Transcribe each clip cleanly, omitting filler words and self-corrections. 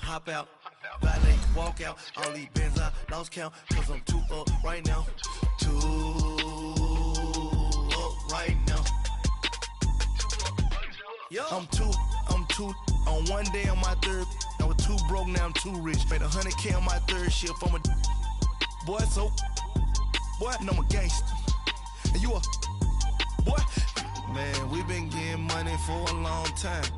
Hop out, valet, walk out, all these bands I lost count, cause I'm too up right now, too up right now. I'm too, on one day on my third, I was too broke, now I'm too rich, made 100K on my third shift, I'm a boy, so, boy, and I'm a gangster, and you a, boy, man, we been getting money for a long time.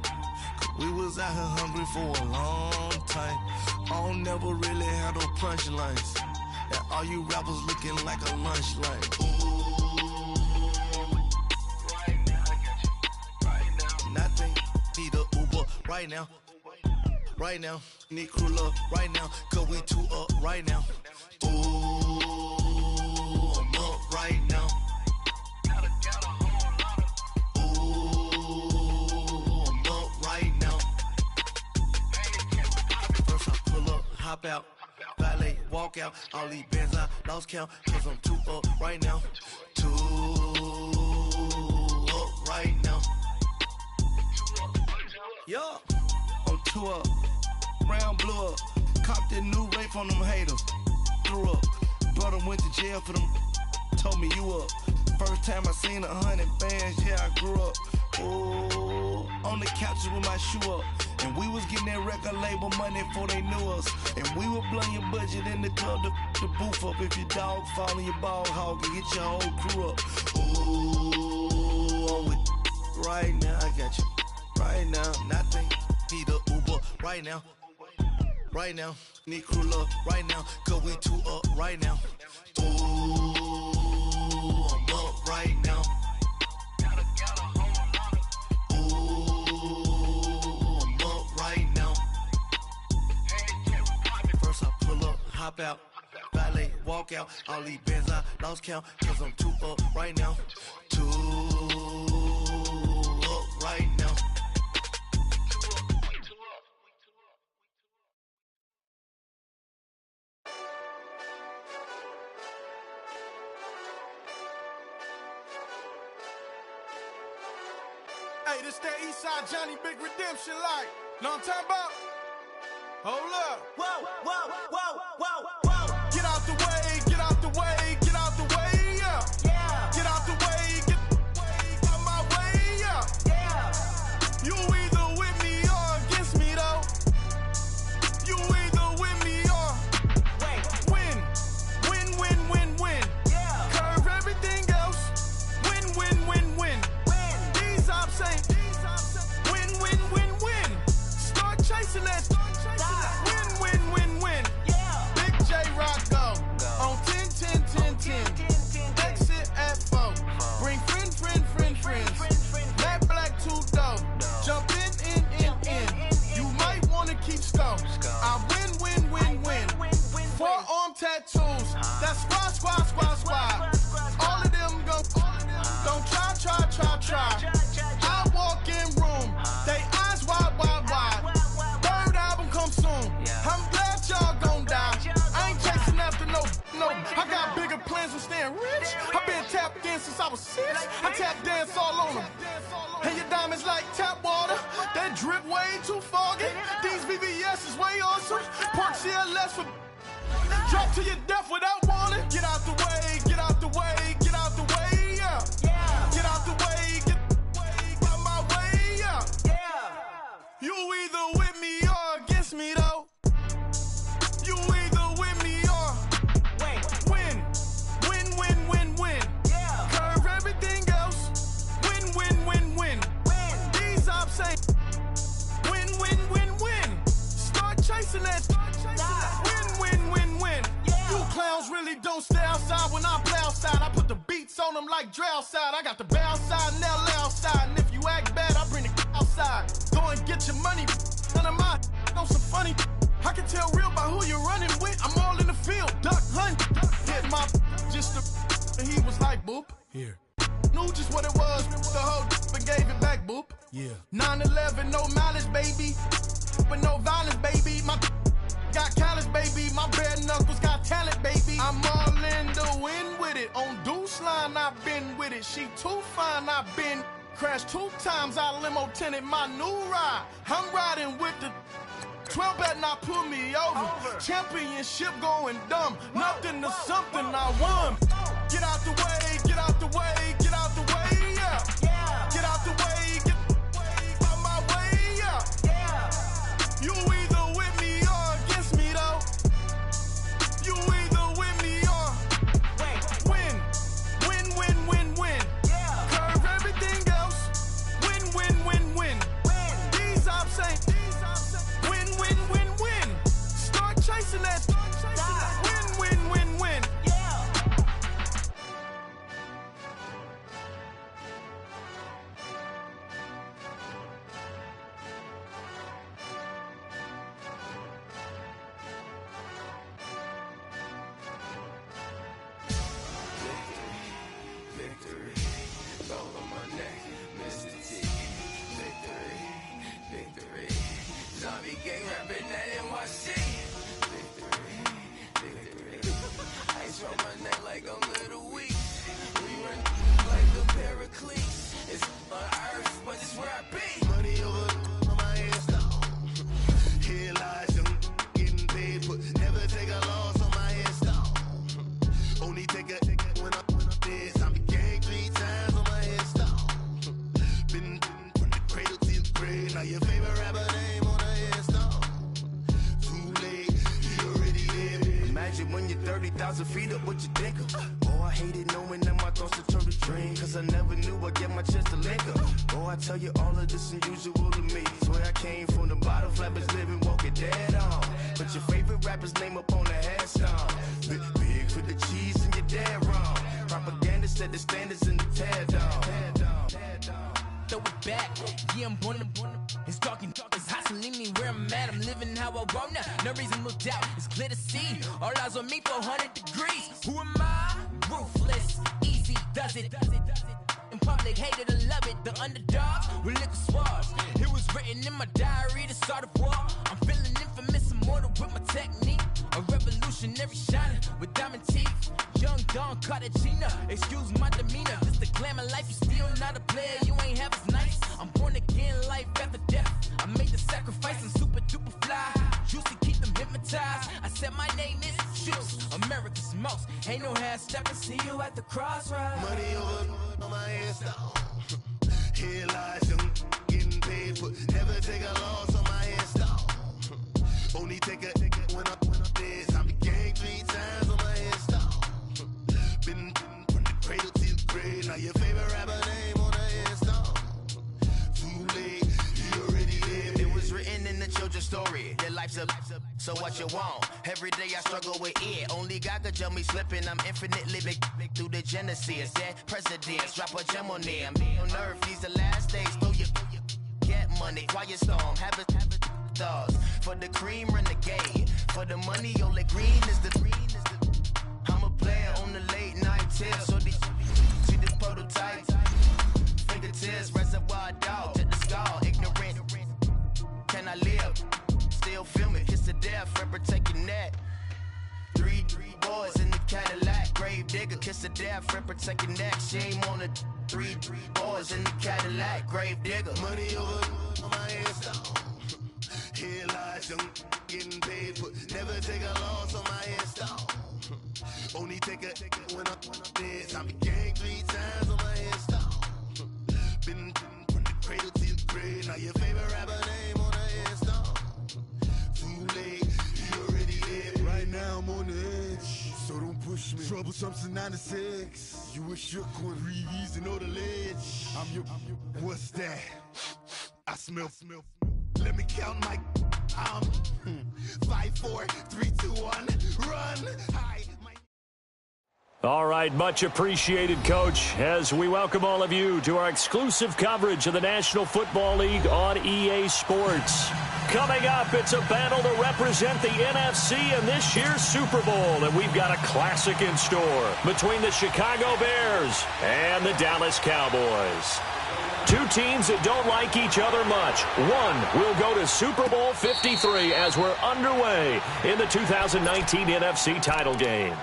We was out here hungry for a long time. I don't never really have no punchlines. And all you rappers looking like a lunch line. Ooh, right now, I got you. Right now, nothing. Need a Uber right now. Right now, need crew love right now. Cause we too up right now. Ooh, I'm up right now. Hop out, valet, walk out, all these bands I lost count, cause I'm too up right now, too up right now. Yeah, I'm too up, round blew up, copped that new rape on them haters, threw up, brother went to jail for them, told me you up, first time I seen 100 bands, yeah I grew up, ooh, on the couches with my shoe up. And we was getting that record label money before they knew us. And we were blowing your budget in the club to boof up. If your dog fall in your ball hog and get your whole crew up. Ooh, I'm with right now, I got you. Right now, nothing. Need a Uber right now. Right now, need crew love right now. Cause we too up right now. Ooh, I'm up right now. Hop out, valet, walk out, all these bands I lost count, cause I'm too up right now, too up right now. Hey, this that Eastside Johnny Big Redemption like, know what I'm talking about? Hold up. Whoa, whoa, whoa, whoa, whoa. Get out the way, get out the way, get out the way, yeah. Yeah. Get out the way, get out my way, yeah. Yeah. You either with me or against me, though. You either with me or win. Win, win, win, win. Yeah. Curve everything else. Win, win, win, win. Win. These ops ain't. Win, win, win, win. Start chasing that. Win, win, win, win. Yeah. Big J Rock go. On 10, 10, 10, 10. Exit at 4. Bring friends. Matt Black 2 dope. Jump in. You might wanna keep score. I win. Forearm tattoos. That's squad. All of them go. Don't try. I walk in room. They eyes wide. Third album come soon. I'm glad y'all gon' die. I ain't chasing after no. I got bigger plans with staying rich. I been tapped in since I was 6. I tap dance all on them. And your diamonds like tap water. That drip way too foggy. These VVS is way awesome. Park CLS for drop to your death without warning. Get out the way, get out the way, get out the way, yeah. Get out the way, get out my way, yeah. You either with me or against me, though. You either with me or win. Curve everything else. Win. These ops ain't. Win. Start chasing that. Win. You clowns really don't stay outside when I play outside. I put the beats on them like Dre outside. I got the bow side and LA outside. And if you act bad, I bring the outside. Go and get your money. None of my on some funny. I can tell real by who you're running with. I'm all in the field. Duck hunt. Hit my just the. And he was like, boop. Here. knew just what it was. The whole and gave it back, boop. Yeah. 9/11, no malice, baby. But no violence, baby. My got callous, baby. My bare knuckles got talent, baby. I'm all in the wind with it. On Deuce line, I've been with it. She too fine, I've been crashed 2 times. I limo tinted my new ride. I'm riding with the 12 better not pull me over. Championship going dumb. Nothing to something I won. Get out the way, get out the way, get out the way, yeah. Get out the way, get out my way, yeah. You either with me or against me, though. You either with me or win. Win, win, win, win. Curve everything else. Win, win, win, win. These I'm saying. Win, win, win, win. Start chasing that. Win, win, win, win. Victory, all on my neck, Mr. T. Victory, victory. Zombie gang rapping that NYC. Victory, victory. Ice on my neck like I'm little weak. We run like the Paracletes. It's on earth, but it's where I be. Money over on my hands down. Here lies young getting paid, but never take a loss on my hands down. Only take a when I'm dead. I'm gang 3 times on my hands down. Been from the cradle to the grave. Now your favorite rapper name on the hands down. Too late, he already there. Imagine when you're 30,000 feet up, what you think of? Oh, I hated knowing that my thoughts would turn to dream. Cause I never knew I'd get my chance to link up. Oh, I tell you all of this unusual to me. Swear I came from the bottom, flappers living, walking dead on. Put your favorite rapper's name up on the headstone. Big for the cheese and you're dead wrong. Propaganda set the standards in the tear down. Throw it back, yeah, I'm born to it's talking, it's hustling me where I'm at. I'm living how I want now. No reason to look doubt, it's clear to see. All eyes on me, 400 degrees. Who am I? Ruthless, easy, does it. In public, hated to love it. The underdogs with liquor swabs. It was written in my diary to start a war. I'm feeling infamous, immortal with my technique. A revolutionary shining with diamond teeth. Young Don Cartagena, excuse my demeanor. Just the glamour life, you still not a player. You ain't half as nice. I'm born again, life after death. I made the sacrifice, I'm super duper fly. Used to keep them hypnotized. I said my name is Juice, America's most. Ain't no half stepping, see you at the crossroads. Money over on my hands down. Here lies young getting paid, but never take a loss on my hands down. Only take a when I'm dead. I'm gang 3 times on my hands down. Been from the cradle to the grave. Now your favorite rapper name on the hands down. Too late, he already there. It was written in the children's story. Their life's a so what you want. Every day I struggle with it. Only God could jump me slipping. I'm infinitely big through the genesis. Dead presidents, drop a gem on them. On earth, these the last days. Throw your get money, quiet storm. Have a thoughts. For the cream, renegade. For the money, only green is the I'm a player on the late night tips. So these see this prototype. Fingertips, reservoir dog. To the skull, ignorant. Can I live? Still feel me, kiss to death, ripper taking that. 3 boys in the Cadillac, grave digger, kiss to death, ripper taking that. Shame on the 3 boys in the Cadillac, grave digger. Money over on my hands down. Here lies young getting paid, but never take a loss on my hands down. Only take a when I'm dead. I'm gang 3 times on my hands down. Been from the cradle to the grave. Now your favorite rapper name on the hands down. Too late, he already there. Right now I'm on the edge, so don't push me. Troublesome since 96. You a shook one, Reeves and know the ledge. I'm your. What's that? I smell. Let me count my. 5, 4, 3, 2, 1, run. Hi. All right, much appreciated, Coach, as we welcome all of you to our exclusive coverage of the National Football League on EA Sports. Coming up, it's a battle to represent the NFC in this year's Super Bowl, and we've got a classic in store between the Chicago Bears and the Dallas Cowboys. Two teams that don't like each other much. One will go to Super Bowl 53 as we're underway in the 2019 NFC title game.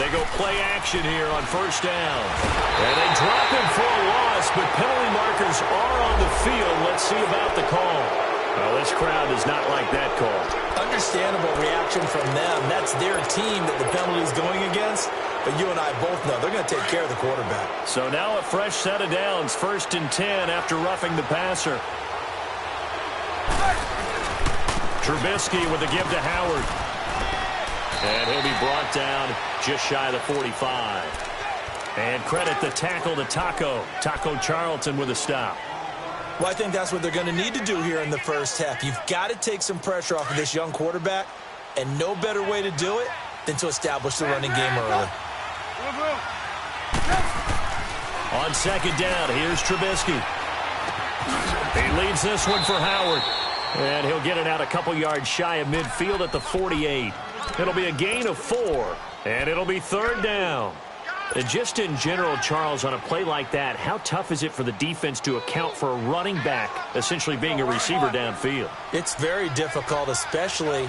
They go play action here on first down. And they drop him for a loss, but penalty markers are on the field. Let's see about the call. Well, this crowd does not like that call. Understandable reaction from them. That's their team that the penalty's going against. But you and I both know they're going to take care of the quarterback. So now a fresh set of downs, 1st and 10 after roughing the passer. Trubisky with the give to Howard. And he'll be brought down just shy of the 45. And credit the tackle to Taco Charlton with a stop. Well, I think that's what they're going to need to do here in the first half. You've got to take some pressure off of this young quarterback, and no better way to do it than to establish the running game early. On 2nd down, here's Trubisky. He leads this one for Howard. And he'll get it out a couple yards shy of midfield at the 48. It'll be a gain of 4, and it'll be 3rd down. And just in general, Charles, on a play like that, how tough is it for the defense to account for a running back essentially being a receiver downfield? It's very difficult, especially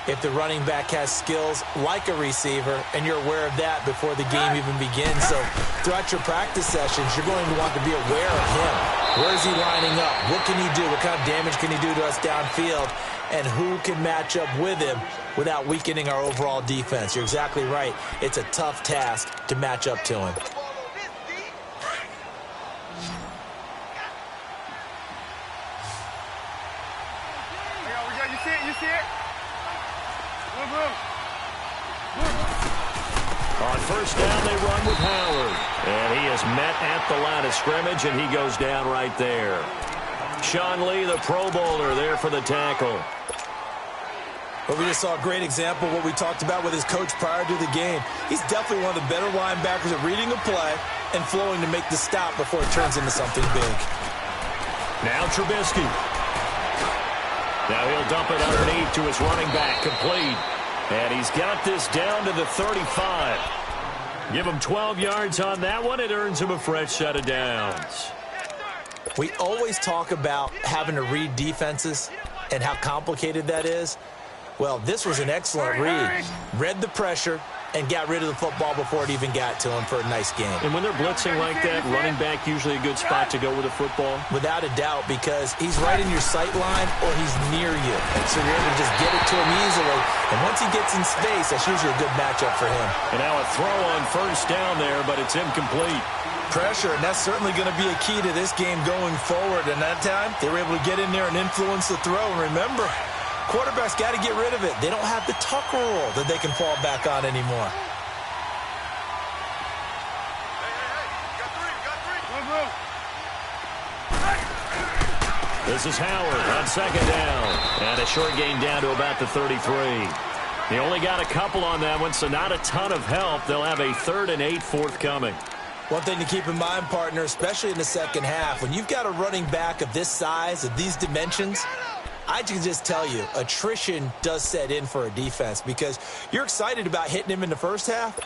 if the running back has skills like a receiver, and you're aware of that before the game even begins. So throughout your practice sessions, you're going to want to be aware of him. Where is he lining up? What can he do? What kind of damage can he do to us downfield? And who can match up with him without weakening our overall defense? You're exactly right. It's a tough task to match up to him. You see it? On 1st down, they run with Howard. And he is met at the line of scrimmage, and he goes down right there. Sean Lee, the Pro Bowler, there for the tackle. But we just saw a great example of what we talked about with his coach prior to the game. He's definitely one of the better linebackers at reading a play and flowing to make the stop before it turns into something big. Now Trubisky. Now he'll dump it underneath to his running back, complete. And he's got this down to the 35. Give him 12 yards on that one. It earns him a fresh set of downs. We always talk about having to read defenses and how complicated that is. Well, this was an excellent read. Read the pressure and got rid of the football before it even got to him for a nice game. And when they're blitzing like that, running back usually a good spot to go with a football? Without a doubt, because he's right in your sight line or he's near you. So you're able to just get it to him easily. And once he gets in space, that's usually a good matchup for him. And now a throw on 1st down there, but it's incomplete. Pressure, and that's certainly going to be a key to this game going forward. And that time, they were able to get in there and influence the throw. And remember, quarterbacks got to get rid of it. They don't have the tuck rule that they can fall back on anymore. This is Howard on 2nd down. And a short gain down to about the 33. They only got a couple on that one, so not a ton of help. They'll have a 3rd and 8 forthcoming. One thing to keep in mind, partner, especially in the second half, when you've got a running back of this size, of these dimensions, I can just tell you, attrition does set in for a defense because you're excited about hitting him in the first half.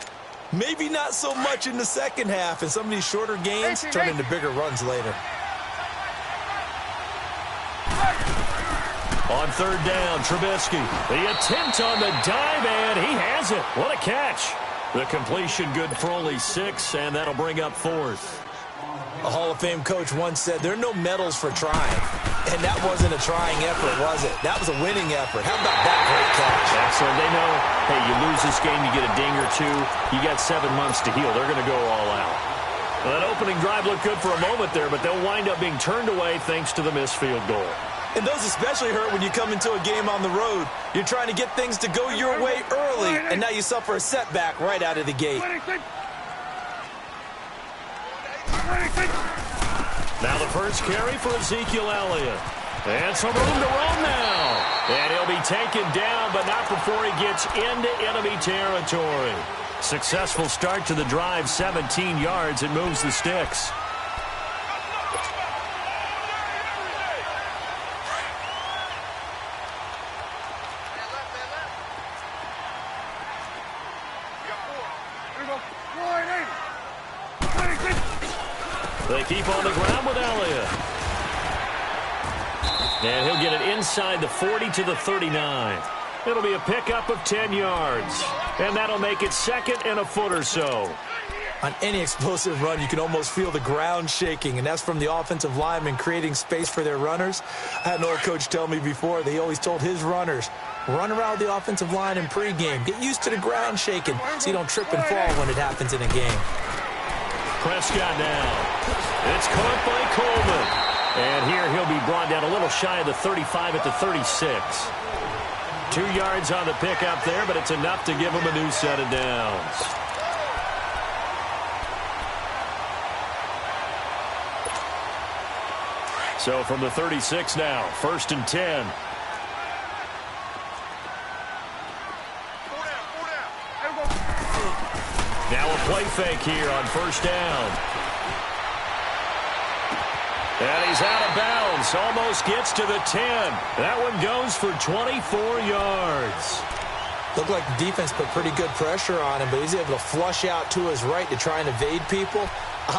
Maybe not so much in the second half, and some of these shorter gains turn into bigger runs later. On 3rd down, Trubisky. The attempt on the dive, and he has it. What a catch. The completion good for only 6, and that'll bring up 4th. A Hall of Fame coach once said, there are no medals for trying. And that wasn't a trying effort, was it? That was a winning effort. How about that great catch? Excellent. They know, hey, you lose this game, you get a ding or two. You got 7 months to heal. They're going to go all out. Well, that opening drive looked good for a moment there, but they'll wind up being turned away thanks to the missed field goal. And those especially hurt when you come into a game on the road. You're trying to get things to go your way early, and now you suffer a setback right out of the gate. Now the first carry for Ezekiel Elliott. And some room to roam now. And he'll be taken down, but not before he gets into enemy territory. Successful start to the drive, 17 yards, and moves the sticks. They keep on the ground with Elliott. And he'll get it inside the 40 to the 39. It'll be a pickup of 10 yards. And that'll make it second and a foot or so. On any explosive run, you can almost feel the ground shaking, and that's from the offensive linemen creating space for their runners. I had an old coach tell me before, they always told his runners, run around the offensive line in pregame. Get used to the ground shaking so you don't trip and fall when it happens in a game. Prescott now. It's caught by Coleman. And here he'll be brought down a little shy of the 35 at the 36. 2 yards on the pickup there, but it's enough to give him a new set of downs. So from the 36 now, 1st and 10. Now a play fake here on 1st down. And he's out of bounds. Almost gets to the 10. That one goes for 24 yards. Looked like the defense put pretty good pressure on him, but he's able to flush out to his right to try and evade people.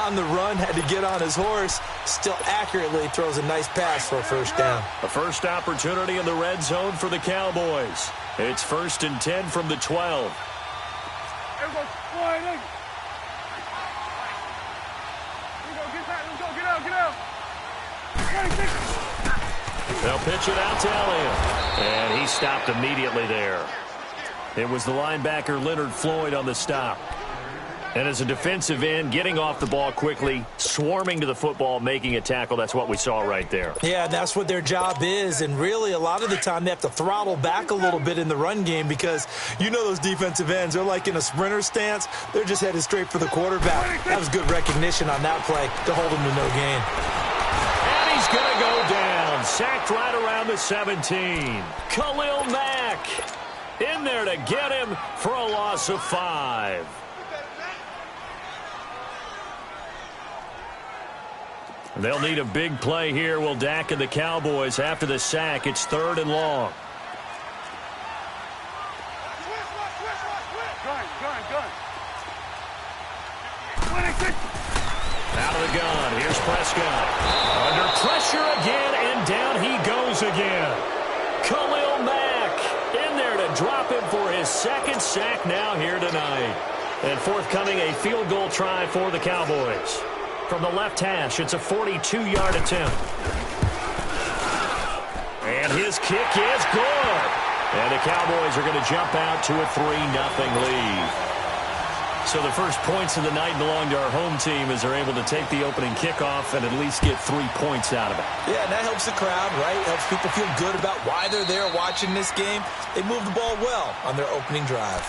On the run, had to get on his horse. Still accurately throws a nice pass for a 1st down. A first opportunity in the red zone for the Cowboys. It's 1st and 10 from the 12. They'll pitch it out to Elliott. And he stopped immediately there. It was the linebacker Leonard Floyd on the stop. And as a defensive end, getting off the ball quickly, swarming to the football, making a tackle, that's what we saw right there. Yeah, that's what their job is. And really, a lot of the time, they have to throttle back a little bit in the run game because you know those defensive ends, they're like in a sprinter stance. They're just headed straight for the quarterback. That was good recognition on that play to hold him to no gain. And he's going to go down. Sacked right around the 17. Khalil Mack in there to get him for a loss of 5. They'll need a big play here. Will Dak and the Cowboys after the sack. It's 3rd and long. Out of the gun. Here's Prescott. Under pressure again, and down he goes again. Khalil Mack in there to drop him for his 2nd sack now here tonight. And forthcoming a field goal try for the Cowboys. From the left hash, it's a 42-yard attempt. And his kick is good. And the Cowboys are going to jump out to a 3-0 lead. So the first points of the night belong to our home team as they're able to take the opening kickoff and at least get 3 points out of it. Yeah, and that helps the crowd, right? Helps people feel good about why they're there watching this game. They moved the ball well on their opening drive.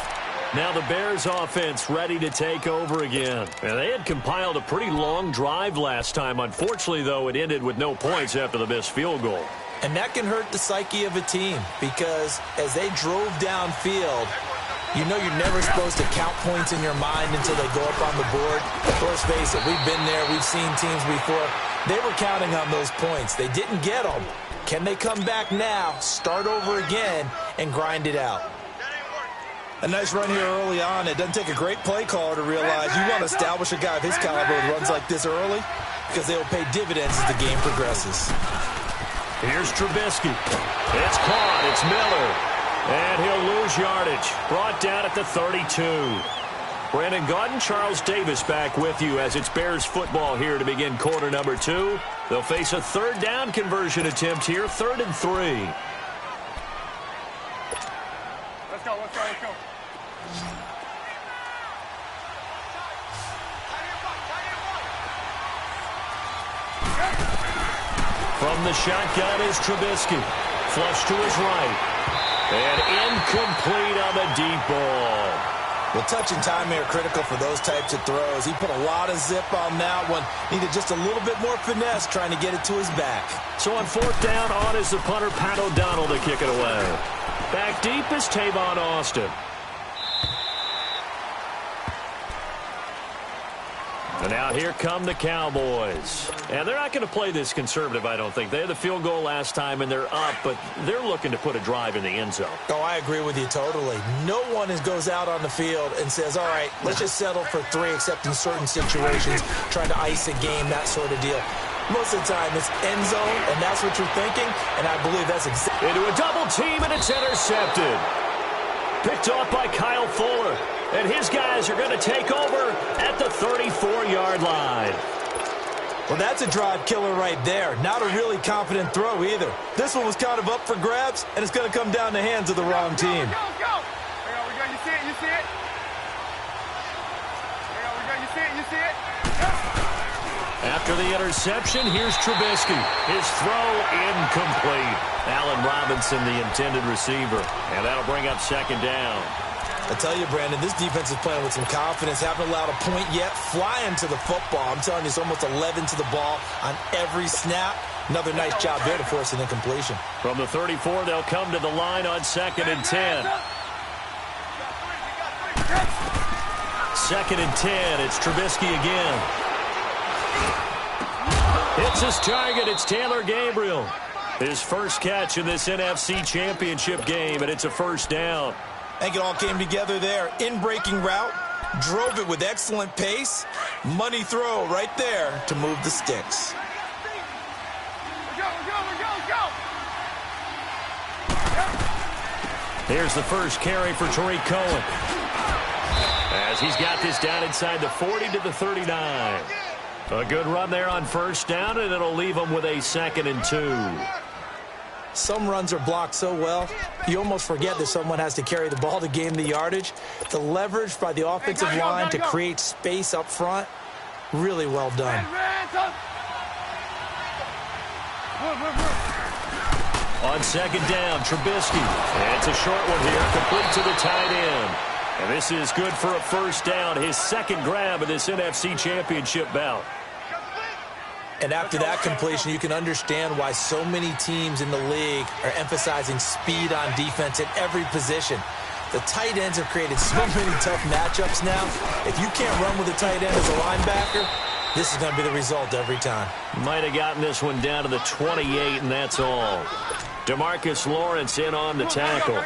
Now the Bears offense ready to take over again. And they had compiled a pretty long drive last time. Unfortunately, though, it ended with no points after the missed field goal. And that can hurt the psyche of a team because as they drove downfield, you know you're never supposed to count points in your mind until they go up on the board. Let's face it, we've been there. We've seen teams before. They were counting on those points. They didn't get them. Can they come back now, start over again, and grind it out? A nice run here early on. It doesn't take a great play caller to realize you want to establish a guy of his caliber with runs like this early because they will pay dividends as the game progresses. Here's Trubisky. It's caught. It's Miller. And he'll lose yardage. Brought down at the 32. Brandon Gaudin, Charles Davis back with you as it's Bears football here to begin quarter number 2. They'll face a 3rd down conversion attempt here, 3rd and 3. Let's go. From the shotgun is Trubisky. Flush to his right. And incomplete on the deep ball. Well, touch and timing are critical for those types of throws. He put a lot of zip on that one. Needed just a little bit more finesse trying to get it to his back. So on fourth down, on is the punter, Pat O'Donnell, to kick it away. Back deep is Tavon Austin. And now here come the Cowboys. And they're not going to play this conservative, I don't think. They had the field goal last time, and they're up, but they're looking to put a drive in the end zone. Oh, I agree with you totally. No one goes out on the field and says, all right, let's just settle for 3, except in certain situations, trying to ice a game, that sort of deal. Most of the time, it's end zone, and that's what you're thinking, and I believe that's exactly. Into a double team, and it's intercepted. Picked off by Kyle Fuller. And his guys are going to take over at the 34-yard line. Well, that's a drive killer right there. Not a really confident throw either. This one was kind of up for grabs, and it's going to come down the hands of the wrong team. Go. Here we go. You see it? You see it? Here we go. You see it? You see it? After the interception, here's Trubisky. His throw incomplete. Allen Robinson, the intended receiver. And that'll bring up second down. I tell you, Brandon, this defense is playing with some confidence. Haven't allowed a point yet. Flying to the football. I'm telling you, it's almost 11 to the ball on every snap. Another nice job there to force an incompletion. From the 34, they'll come to the line on 2nd and 10. 2nd and 10. It's Trubisky again. Hits his target. It's Taylor Gabriel. His first catch in this NFC Championship game, and it's a first down. I think it all came together there. In-breaking route, drove it with excellent pace. Money throw right there to move the sticks. Go. Here's the first carry for Tariq Cohen. As he's got this down inside the 40 to the 39. A good run there on first down, and it'll leave him with a 2nd and 2. Some runs are blocked so well, you almost forget that someone has to carry the ball to gain the yardage. The leverage by the offensive line to create space up front, really well done. On second down, Trubisky. And it's a short one here, complete to the tight end. And this is good for a first down, his second grab of this NFC Championship bout. And after that completion, you can understand why so many teams in the league are emphasizing speed on defense at every position. The tight ends have created so many tough matchups now. If you can't run with a tight end as a linebacker, this is going to be the result every time. Might have gotten this one down to the 28, and that's all. DeMarcus Lawrence in on the tackle.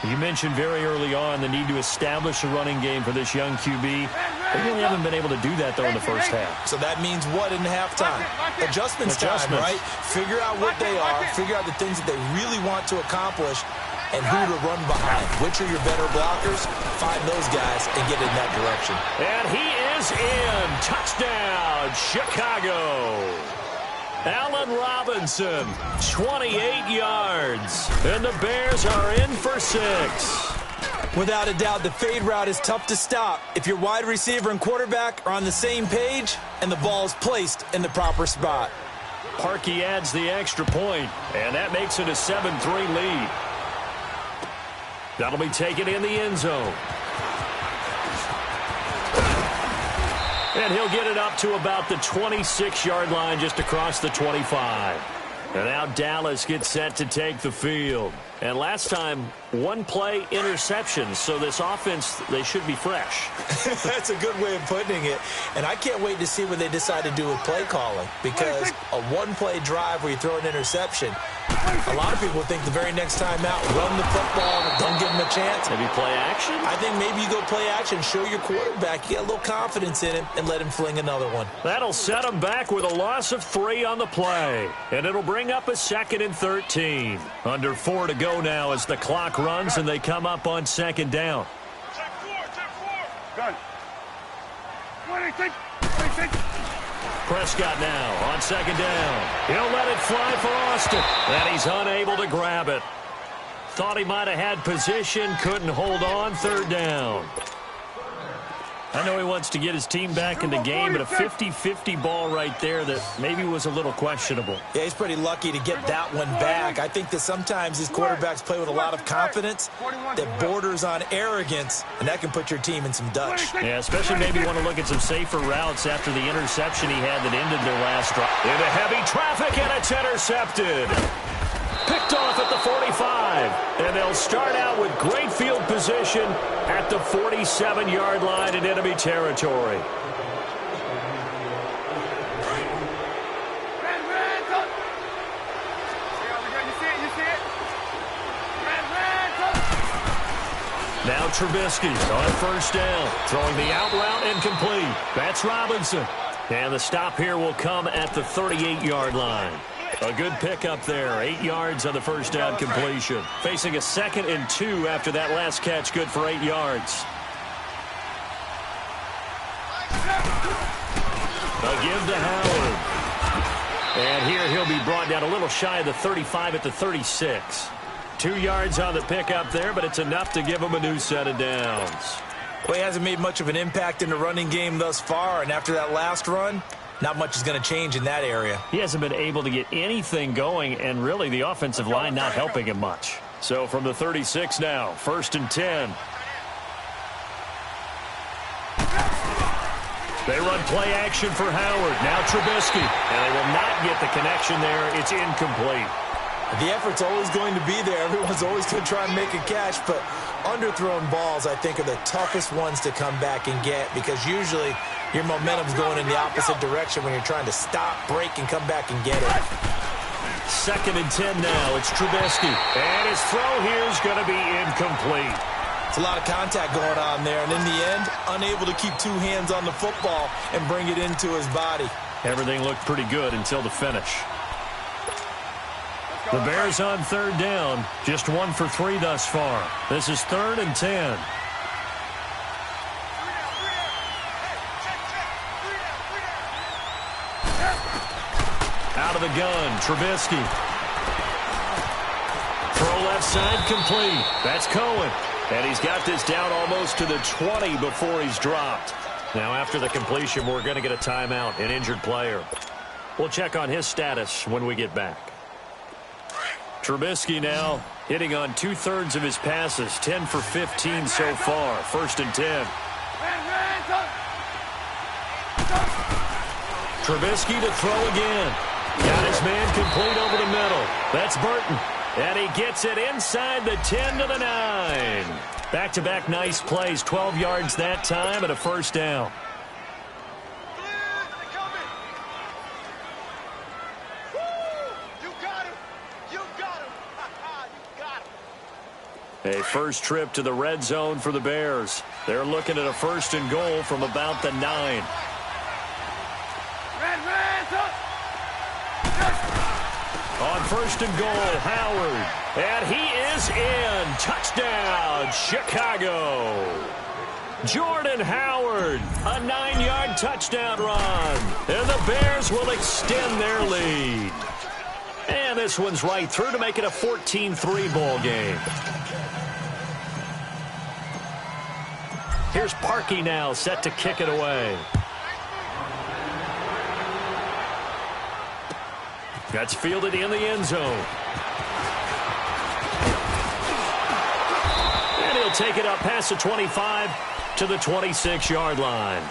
You mentioned very early on the need to establish a running game for this young QB. They really haven't been able to do that, though, in the first half. So that means what in halftime? Adjustments time, right? Figure out what they are, figure out the things that they really want to accomplish, and who to run behind. Which are your better blockers? Find those guys and get in that direction. And he is in. Touchdown, Chicago. Allen Robinson, 28 yards. And the Bears are in for 6. Without a doubt, the fade route is tough to stop if your wide receiver and quarterback are on the same page and the ball is placed in the proper spot. Parkey adds the extra point, and that makes it a 7-3 lead. That'll be taken in the end zone. And he'll get it up to about the 26-yard line, just across the 25. And now Dallas gets set to take the field. And last time, one play interception. So this offense, they should be fresh. That's a good way of putting it. And I can't wait to see what they decide to do with play calling. Because a one-play drive where you throw an interception, a lot of people think the very next time out, run the football, don't give them a chance. Maybe play action? I think maybe you go play action, show your quarterback, you get a little confidence in him, and let him fling another one. That'll set him back with a loss of 3 on the play. And it'll bring up a 2nd and 13. Under 4 to go now as the clock runs and they come up on second down. Check 4. Done. 26. Prescott now on second down. He'll let it fly for Austin. And he's unable to grab it. Thought he might have had position, couldn't hold on, third down. I know he wants to get his team back in the game, but a 50-50 ball right there that maybe was a little questionable. Yeah, he's pretty lucky to get that one back. I think that sometimes these quarterbacks play with a lot of confidence that borders on arrogance, and that can put your team in some dutch. Yeah, especially maybe want to look at some safer routes after the interception he had that ended their last drive. Into heavy traffic, and it's intercepted. Picked off at the 45, and they'll start out with great field position at the 47-yard line in enemy territory. Now Trubisky on first down, throwing the out route incomplete. That's Robinson. And the stop here will come at the 38-yard line. A good pickup there, 8 yards on the first down completion. Facing a 2nd and 2 after that last catch, good for 8 yards. A give to Howard. And here he'll be brought down a little shy of the 35 at the 36. 2 yards on the pickup there, but it's enough to give him a new set of downs. Well, he hasn't made much of an impact in the running game thus far, and after that last run, not much is going to change in that area. He hasn't been able to get anything going, and really the offensive line not helping him much. So from the 36 now, 1st and 10. They run play action for Howard. Now Trubisky. And they will not get the connection there. It's incomplete. The effort's always going to be there. Everyone's always going to try and make a catch, but underthrown balls, I think, are the toughest ones to come back and get because usually your momentum's going in the opposite direction when you're trying to stop, break, and come back and get it. 2nd and 10 now. It's Trubisky. And his throw here is going to be incomplete. It's a lot of contact going on there, and in the end, unable to keep 2 hands on the football and bring it into his body. Everything looked pretty good until the finish. The Bears on 3rd down, just 1 for 3 thus far. This is 3rd and 10. Out of the gun, Trubisky. Throw left side complete. That's Cohen. And he's got this down almost to the 20 before he's dropped. Now after the completion, we're going to get a timeout, an injured player. We'll check on his status when we get back. Trubisky now hitting on 2/3 of his passes, 10 for 15 so far. 1st and 10. Trubisky to throw again. Got his man complete over the middle. That's Burton. And he gets it inside the 10 to the 9. Back-to-back nice plays, 12 yards that time and a 1st down. A first trip to the red zone for the Bears. They're looking at a 1st and goal from about the 9. On 1st and goal, Howard. And he is in. Touchdown, Chicago. Jordan Howard, a 9-yard touchdown run. And the Bears will extend their lead. And this one's right through to make it a 14-3 ball game. Here's Parkey now, set to kick it away. That's fielded in the end zone. And he'll take it up past the 25 to the 26-yard line.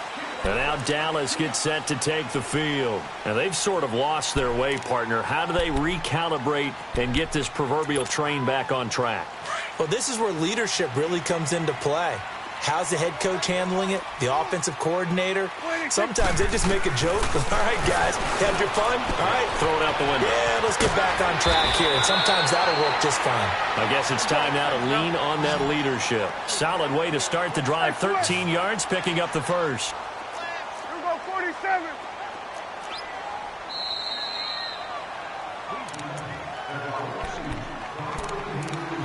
And now Dallas gets set to take the field. And they've sort of lost their way, partner. How do they recalibrate and get this proverbial train back on track? Well, this is where leadership really comes into play. How's the head coach handling it? The offensive coordinator? Sometimes they just make a joke. All right, guys, had your fun? All right. Throw it out the window. Yeah, let's get back on track here. And sometimes that'll work just fine. I guess it's time now to lean on that leadership. Solid way to start the drive. 13 yards, picking up the first. Here we go, 47.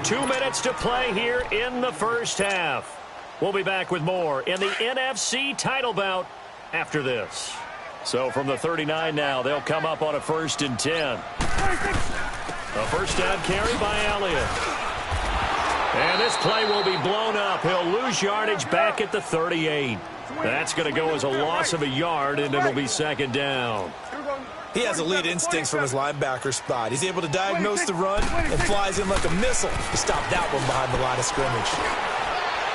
Two minutes to play here in the first half. We'll be back with more in the NFC title bout after this. So from the 39 now, they'll come up on a 1st and 10. A first down carry by Elliott. And this play will be blown up. He'll lose yardage back at the 38. That's going to go as a loss of a yard, and it'll be second down. He has elite instincts from his linebacker spot. He's able to diagnose the run and flies in like a missile to stop that one behind the line of scrimmage.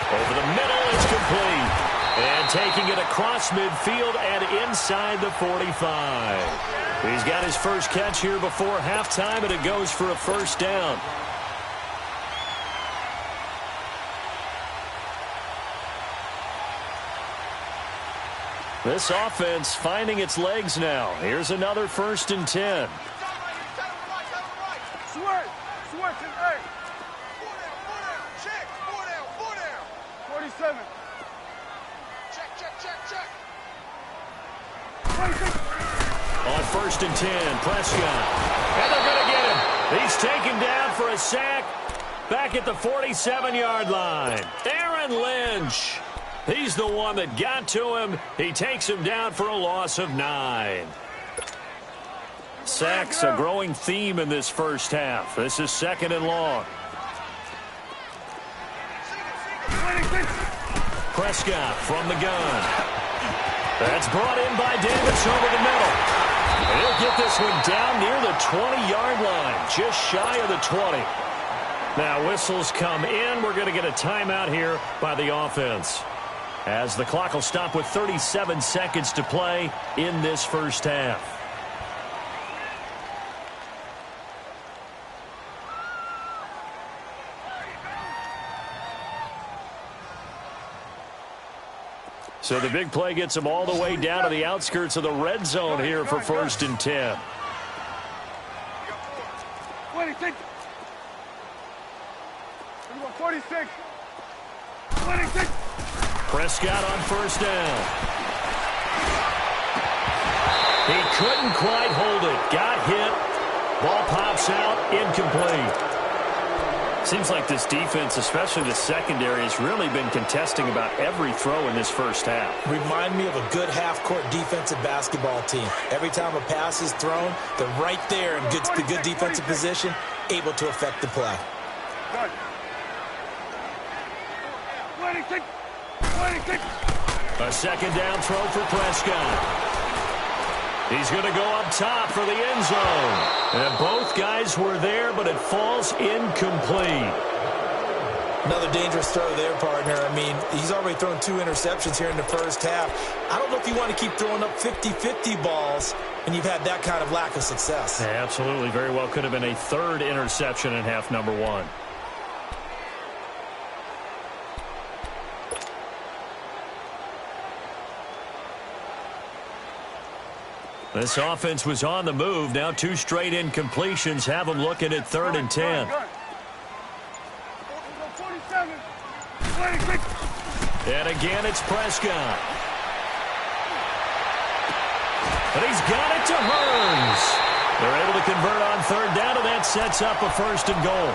Over the middle, it's complete. And taking it across midfield and inside the 45. He's got his first catch here before halftime, and it goes for a first down. This offense finding its legs now. Here's another 1st and 10. Switch, hey. 47. Check. On 1st and 10, Prescott. And they're going to get him. He's taken down for a sack back at the 47-yard line. Aaron Lynch. He's the one that got to him. He takes him down for a loss of 9. Sacks a growing theme in this first half. This is 2nd and long. Prescott from the gun. That's brought in by Davis over the middle. And he'll get this one down near the 20-yard line, just shy of the 20. Now whistles come in. We're going to get a timeout here by the offense, as the clock will stop with 37 seconds to play in this first half. So the big play gets him all the way down to the outskirts of the red zone here for 1st and 10. 46. 26. Prescott on 1st down. He couldn't quite hold it. Got hit. Ball pops out. Incomplete. Seems like this defense, especially the secondary, has really been contesting about every throw in this first half. Remind me of a good half-court defensive basketball team. Every time a pass is thrown, they're right there in the good defensive position, able to affect the play. 26. A 2nd down throw for Prescott. He's going to go up top for the end zone. And both guys were there, but it falls incomplete. Another dangerous throw there, partner. I mean, he's already thrown 2 interceptions here in the first half. I don't know if you want to keep throwing up 50-50 balls, and you've had that kind of lack of success. Yeah, absolutely. Very well could have been a 3rd interception in half number 1. This offense was on the move. Now 2 straight incompletions have them looking at 3rd and 10. 47. 26. And again, it's Prescott. But he's got it to Hearns. They're able to convert on 3rd down, and that sets up a 1st and goal.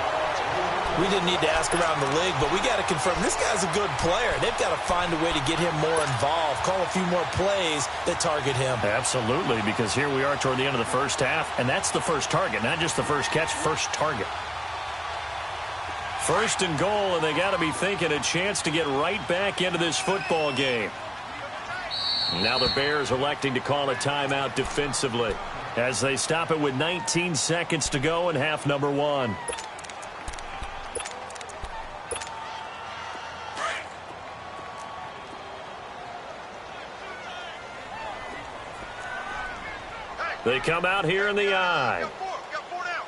We didn't need to ask around the league, but we got to confirm this guy's a good player. They've got to find a way to get him more involved, call a few more plays that target him. Absolutely, because here we are toward the end of the first half, and that's the first target, not just the first catch, first target. 1st and goal, and they got to be thinking a chance to get right back into this football game. Now the Bears electing to call a timeout defensively as they stop it with 19 seconds to go in half number 1. They come out here in the eye. Got four down.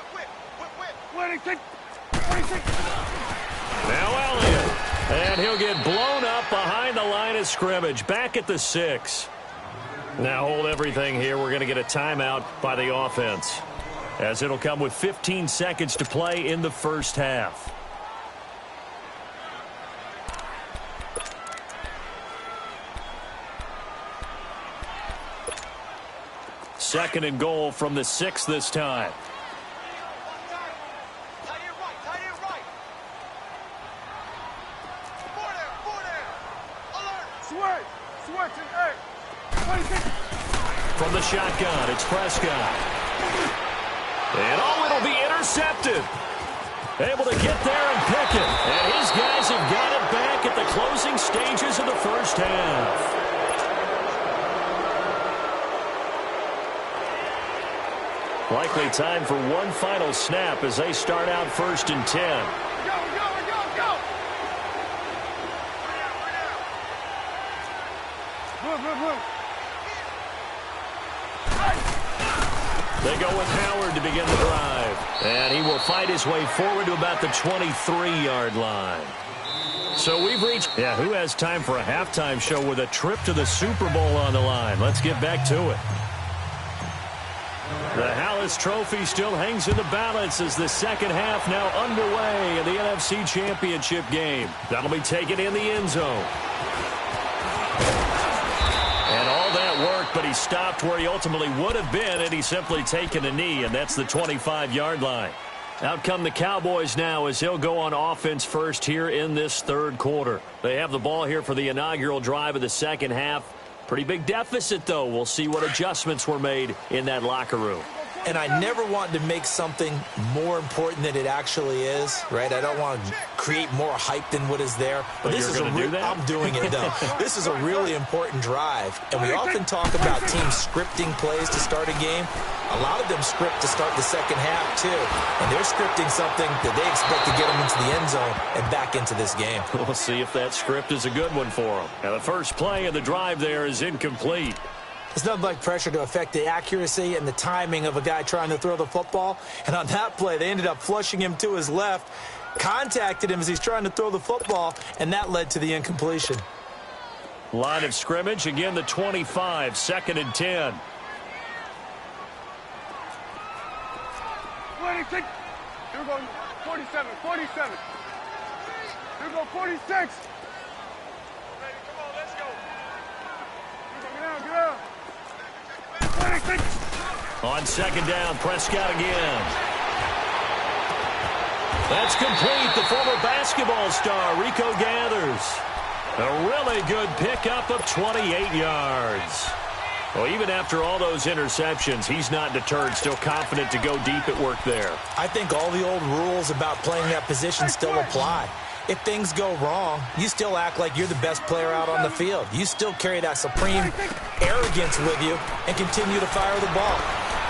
Quick. 26. Now Elliott. And he'll get blown up behind the line of scrimmage. Back at the 6. Now hold everything here. We're going to get a timeout by the offense, as it'll come with 15 seconds to play in the first half. Second and goal from the 6 this time. Tight end right. Four down. Alert. Switch and 26. From the shotgun, it's Prescott. And it'll be intercepted. Able to get there and pick it. And his guys have got it back at the closing stages of the first half. Likely time for one final snap as they start out 1st and 10. Go! Move. They go with Howard to begin the drive. And he will fight his way forward to about the 23-yard line. So we've reached, who has time for a halftime show with a trip to the Super Bowl on the line? Let's get back to it. The Hallis Trophy still hangs in the balance as the second half now underway in the NFC Championship game. That'll be taken in the end zone. And all that work, but he stopped where he ultimately would have been had he simply taken a knee, and that's the 25-yard line. Out come the Cowboys now as he'll go on offense first here in this third quarter. They have the ball here for the inaugural drive of the second half. Pretty big deficit, though. We'll see what adjustments were made in that locker room. And I never want to make something more important than it actually is, right? I don't want to create more hype than what is there. But this is I'm doing it, though. This is a really important drive. And we often talk about teams scripting plays to start a game. A lot of them script to start the second half, too. And they're scripting something that they expect to get them into the end zone and back into this game. We'll see if that script is a good one for them. Now, the first play of the drive there is incomplete. It's nothing like pressure to affect the accuracy and the timing of a guy trying to throw the football. And on that play, they ended up flushing him to his left, contacted him as he's trying to throw the football, and that led to the incompletion. Line of scrimmage, again the 25, 2nd and 10. 26. Here we go. 47. Here we go. 46. Ready, come on, let's go. Get out. 26. On second down, Prescott again. That's complete. The former basketball star, Rico Gathers. A really good pickup of 28 yards. Well, even after all those interceptions, he's not deterred, still confident to go deep at work there. I think all the old rules about playing that position still apply. If things go wrong, you still act like you're the best player out on the field. You still carry that supreme arrogance with you and continue to fire the ball.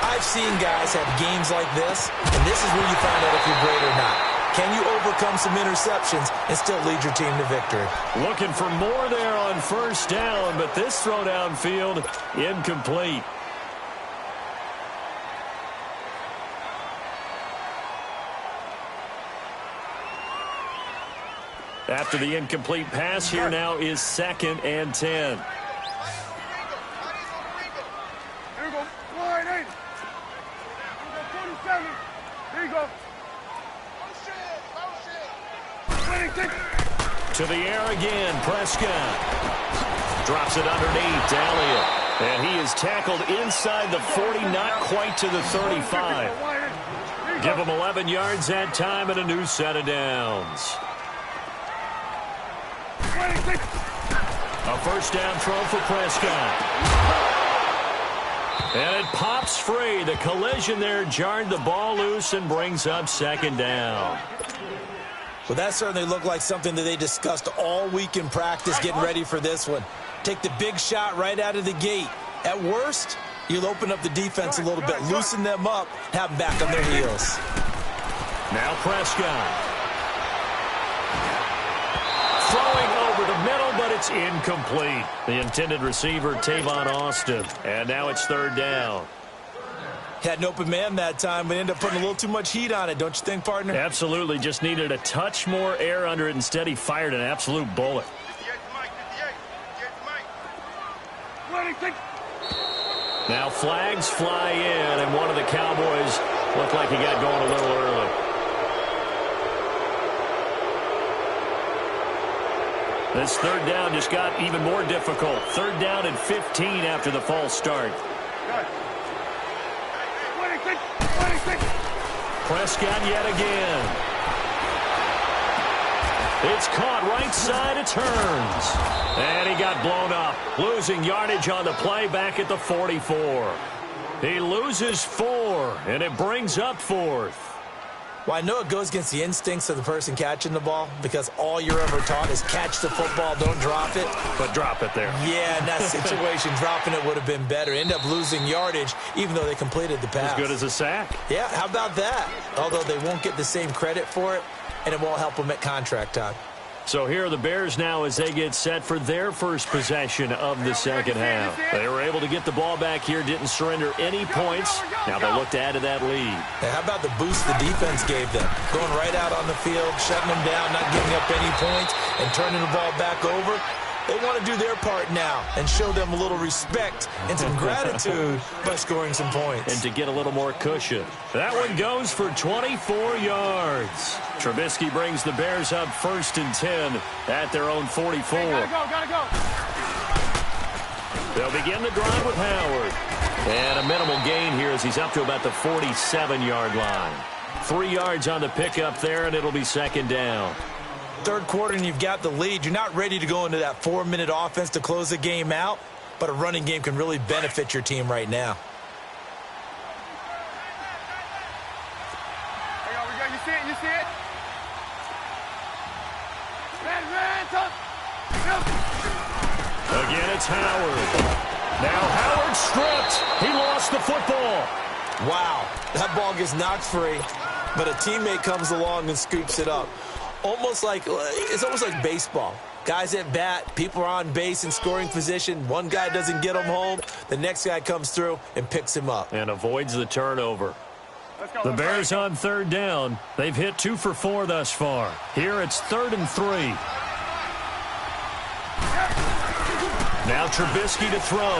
I've seen guys have games like this, and this is where you find out if you're great or not. Can you overcome some interceptions and still lead your team to victory? Looking for more there on first down, but this throw downfield incomplete. After the incomplete pass, here now is 2nd and 10. Here we go. Wide 8. Here we go. 47. Here you go. 26. To the air again, Prescott. Drops it underneath to Elliott. And he is tackled inside the 40, not quite to the 35. Give him 11 yards that time and a new set of downs. 26. A first down throw for Prescott. And it pops free. The collision there jarred the ball loose and brings up 2nd down. Well, that certainly looked like something that they discussed all week in practice getting ready for this one. Take the big shot right out of the gate. At worst, you'll open up the defense a little bit, loosen them up, have them back on their heels. Now Prescott. Throwing over the middle, but it's incomplete. The intended receiver, Tavon Austin. And now it's 3rd down. Had an open man that time, but ended up putting a little too much heat on it, don't you think, partner? Absolutely. Just needed a touch more air under it. Instead, he fired an absolute bullet. 56. Now flags fly in, and one of the Cowboys looked like he got going a little early. This 3rd down just got even more difficult. 3rd down and 15 after the false start. 26. Prescott yet again. It's caught right side, it turns. And he got blown up, losing yardage on the play back at the 44. He loses 4, and it brings up 4th. Well, I know it goes against the instincts of the person catching the ball because all you're ever taught is catch the football, don't drop it. But drop it there. Yeah, in that situation, dropping it would have been better. End up losing yardage, even though they completed the pass. As good as a sack. Yeah, how about that? Although they won't get the same credit for it, and it won't help them at contract time. So here are the Bears now as they get set for their first possession of the second half. They were able to get the ball back here, didn't surrender any points. Now they look to add to that lead. Hey, how about the boost the defense gave them? Going right out on the field, shutting them down, not giving up any points, and turning the ball back over. They want to do their part now and show them a little respect and some gratitude by scoring some points. And to get a little more cushion. That one goes for 24 yards. Trubisky brings the Bears up 1st and 10 at their own 44. Gotta go. They'll begin the drive with Howard. And a minimal gain here as he's up to about the 47-yard line. 3 yards on the pickup there, and it'll be second down. Third quarter and you've got the lead. You're not ready to go into that 4-minute offense to close the game out, but a running game can really benefit your team right now. You see it? Again, it's Howard. Now Howard stripped. He lost the football. Wow, that ball gets knocked free, but a teammate comes along and scoops it up. It's almost like baseball. Guys at bat, people are on base in scoring position. One guy doesn't get him home. The next guy comes through and picks him up. And avoids the turnover. The Bears on 3rd down. They've hit 2 for 4 thus far. Here it's 3rd and 3. Now Trubisky to throw.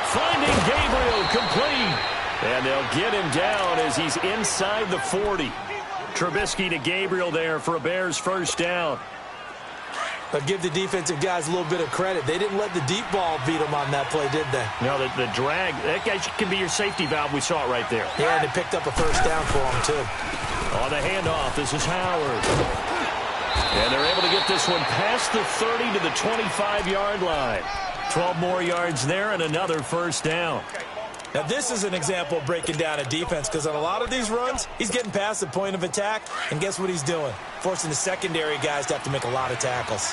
Finding Gabriel complete. And they'll get him down as he's inside the 40. Trubisky to Gabriel there for a Bears first down. But give the defensive guys a little bit of credit. They didn't let the deep ball beat them on that play, did they? No, the drag, that guy can be your safety valve. We saw it right there. Yeah, and they picked up a first down for him, too. On the handoff, this is Howard. And they're able to get this one past the 30 to the 25-yard line. 12 more yards there and another first down. Now, this is an example of breaking down a defense because on a lot of these runs, he's getting past the point of attack, and guess what he's doing? Forcing the secondary guys to have to make a lot of tackles.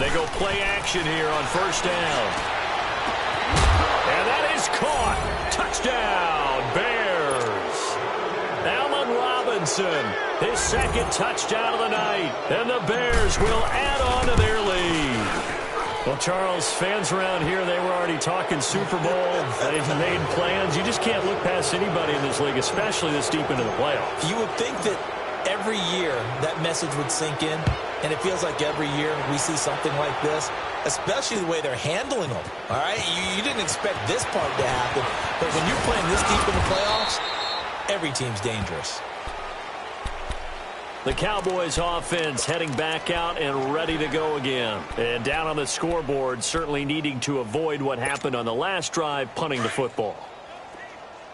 They go play action here on first down. And that is caught. Touchdown, Bears. Allen Robinson, his second touchdown of the night, and the Bears will add on to their lead. Well, Charles, fans around here, they were already talking Super Bowl. They've made plans. You just can't look past anybody in this league, especially this deep into the playoffs. You would think that every year that message would sink in, and it feels like every year we see something like this, especially the way they're handling them. All right? You didn't expect this part to happen, but when you're playing this deep in the playoffs, every team's dangerous. The Cowboys offense heading back out and ready to go again. And down on the scoreboard, certainly needing to avoid what happened on the last drive, punting the football.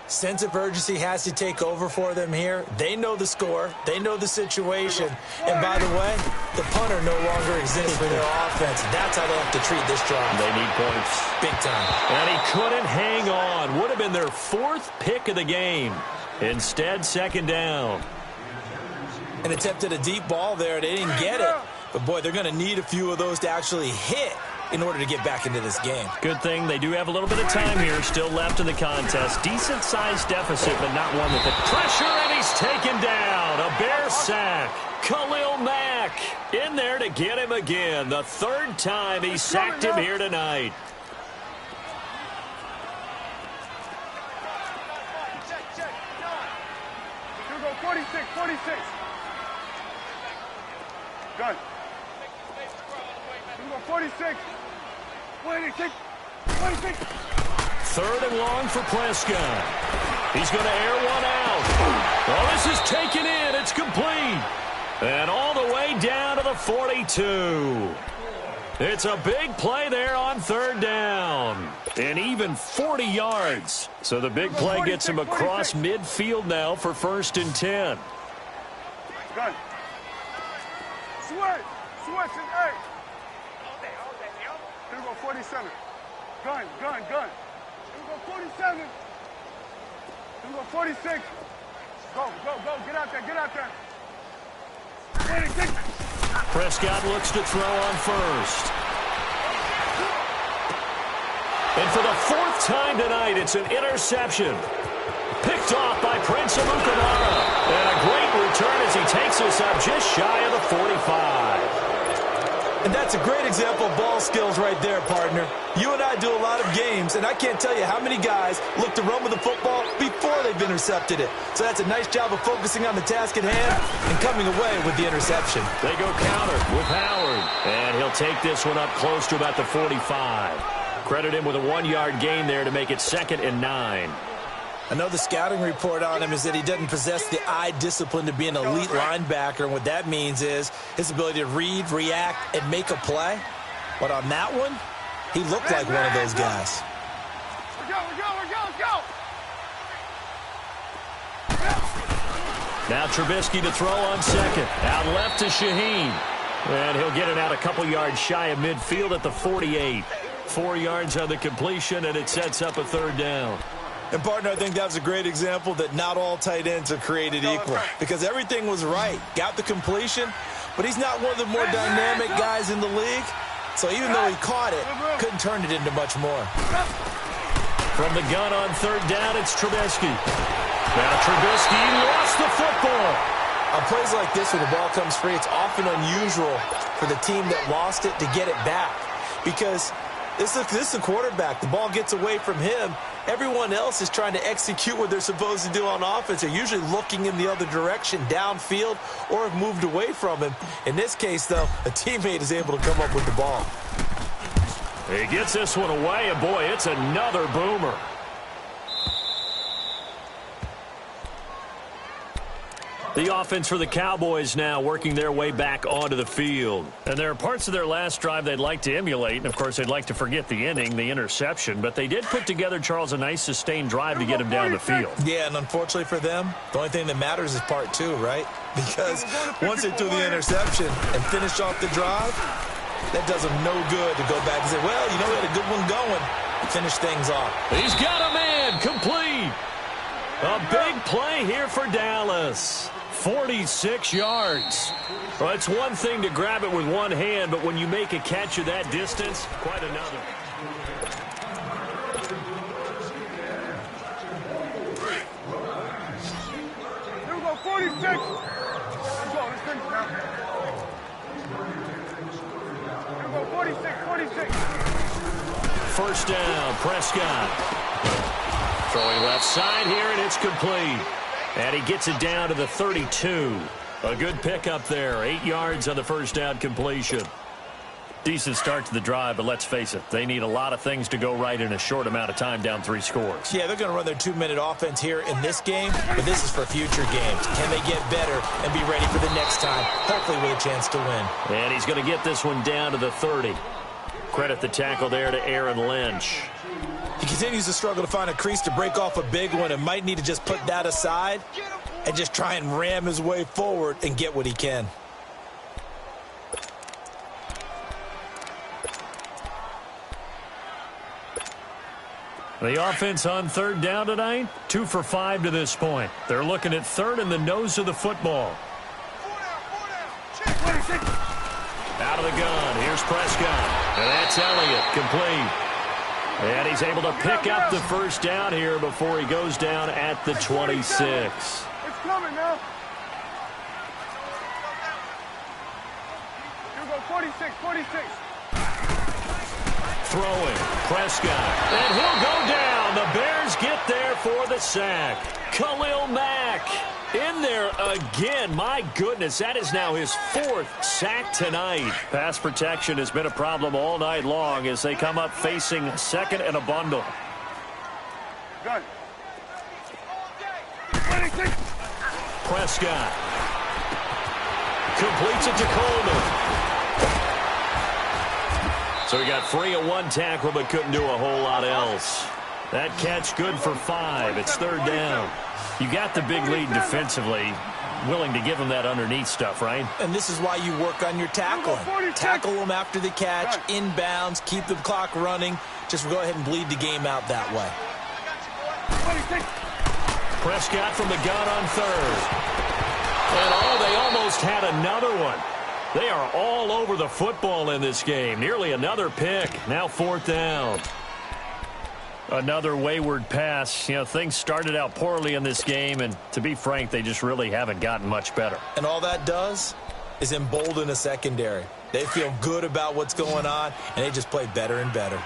Sense of urgency has to take over for them here. They know the score. They know the situation. And by the way, the punter no longer exists for their offense. That's how they have to treat this drive. They need points. Big time. And he couldn't hang on. Would have been their 4th pick of the game. Instead, second down. And attempted a deep ball there. They didn't get it. But, boy, they're going to need a few of those to actually hit in order to get back into this game. Good thing they do have a little bit of time here still left in the contest. Decent-sized deficit, but not one that the pressure, and he's taken down. A Bear sack. Khalil Mack in there to get him again. The 3rd time he sacked him here tonight. Here we go, 46. Good. Here we go, 46. 26. 3rd and long for Prescott. He's going to air one out. Well, this is taken in. It's complete. And all the way down to the 42. It's a big play there on 3rd down. And even 40 yards. So the big play gets him across midfield now for 1st and 10. Good. Switch and 8. Here we go, 47. Gun. Here we go, 47. Go 46. Go. Get out there. 46. Prescott looks to throw on first. And for the fourth time tonight, it's an interception. Picked off by Prince Amukamara. And a great return as he takes us up just shy of the 45. And that's a great example of ball skills right there, partner. You and I do a lot of games, and I can't tell you how many guys look to run with the football before they've intercepted it. So that's a nice job of focusing on the task at hand and coming away with the interception. They go counter with Howard. And he'll take this one up close to about the 45. Credit him with a 1-yard gain there to make it 2nd and 9. I know the scouting report on him is that he doesn't possess the eye discipline to be an elite linebacker, and what that means is his ability to read, react, and make a play. But on that one, he looked like one of those guys. Let's go. Now Trubisky to throw on second. Out left to Shaheen. And he'll get it out a couple yards shy of midfield at the 48. 4 yards on the completion, and it sets up a 3rd down. And, partner, I think that was a great example that not all tight ends are created equal because everything was right. Got the completion, but he's not one of the more dynamic guys in the league. So even though he caught it, couldn't turn it into much more. From the gun on 3rd down, it's Trubisky. Now Trubisky lost the football. On plays like this, when the ball comes free, it's often unusual for the team that lost it to get it back because this is a quarterback. The ball gets away from him. Everyone else is trying to execute what they're supposed to do on offense. They're usually looking in the other direction, downfield, or have moved away from him. In this case, though, a teammate is able to come up with the ball. He gets this one away, and boy, it's another boomer. The offense for the Cowboys now working their way back onto the field. And there are parts of their last drive they'd like to emulate. And, of course, they'd like to forget the inning, the interception. But they did put together, Charles, a nice sustained drive to get him down the field. Yeah, and unfortunately for them, the only thing that matters is part 2, right? Because once they threw the interception and finished off the drive, that does them no good to go back and say, well, you know, we had a good one going. Finish things off. He's got a man complete. A big play here for Dallas. 46 yards. Well, it's one thing to grab it with one hand, but when you make a catch of that distance, quite another. Here we go, 46. Let's go, let's finish now. Here we go, 46. First down, Prescott. Throwing left side here, and it's complete. And he gets it down to the 32. A good pickup there. 8 yards on the first down completion. Decent start to the drive, but let's face it, they need a lot of things to go right in a short amount of time, down 3 scores. Yeah, they're going to run their 2-minute offense here in this game, but this is for future games. Can they get better and be ready for the next time, hopefully with a chance to win? And he's going to get this one down to the 30. Credit the tackle there to Aaron Lynch. He continues to struggle to find a crease to break off a big one and might need to just put that aside and just try and ram his way forward and get what he can. The offense on 3rd down tonight, 2 for 5 to this point. They're looking at 3rd and the nose of the football. Out of the gun, here's Prescott. And that's Elliott, complete. And he's able to pick up the first down here before he goes down at the 26. It's coming now. Here we go, 46. Throwing, Prescott. And he'll go down. The Bears get there for the sack. Khalil Mack in there again. My goodness, that is now his 4th sack tonight. Pass protection has been a problem all night long as they come up facing 2nd and a bundle. Good. Prescott completes it to Coleman. So he got free of 1 tackle but couldn't do a whole lot else. That catch good for 5. It's 3rd down. You got the big lead defensively, willing to give him that underneath stuff, right? And this is why you work on your tackling. Tackle them after the catch, inbounds, keep the clock running. Just go ahead and bleed the game out that way. Prescott from the gun on third. And they almost had another one. They are all over the football in this game. Nearly another pick. Now fourth down. Another wayward pass. You know, things started out poorly in this game, and to be frank, they just really haven't gotten much better. And all that does is embolden a secondary. They feel good about what's going on, and they just play better and better.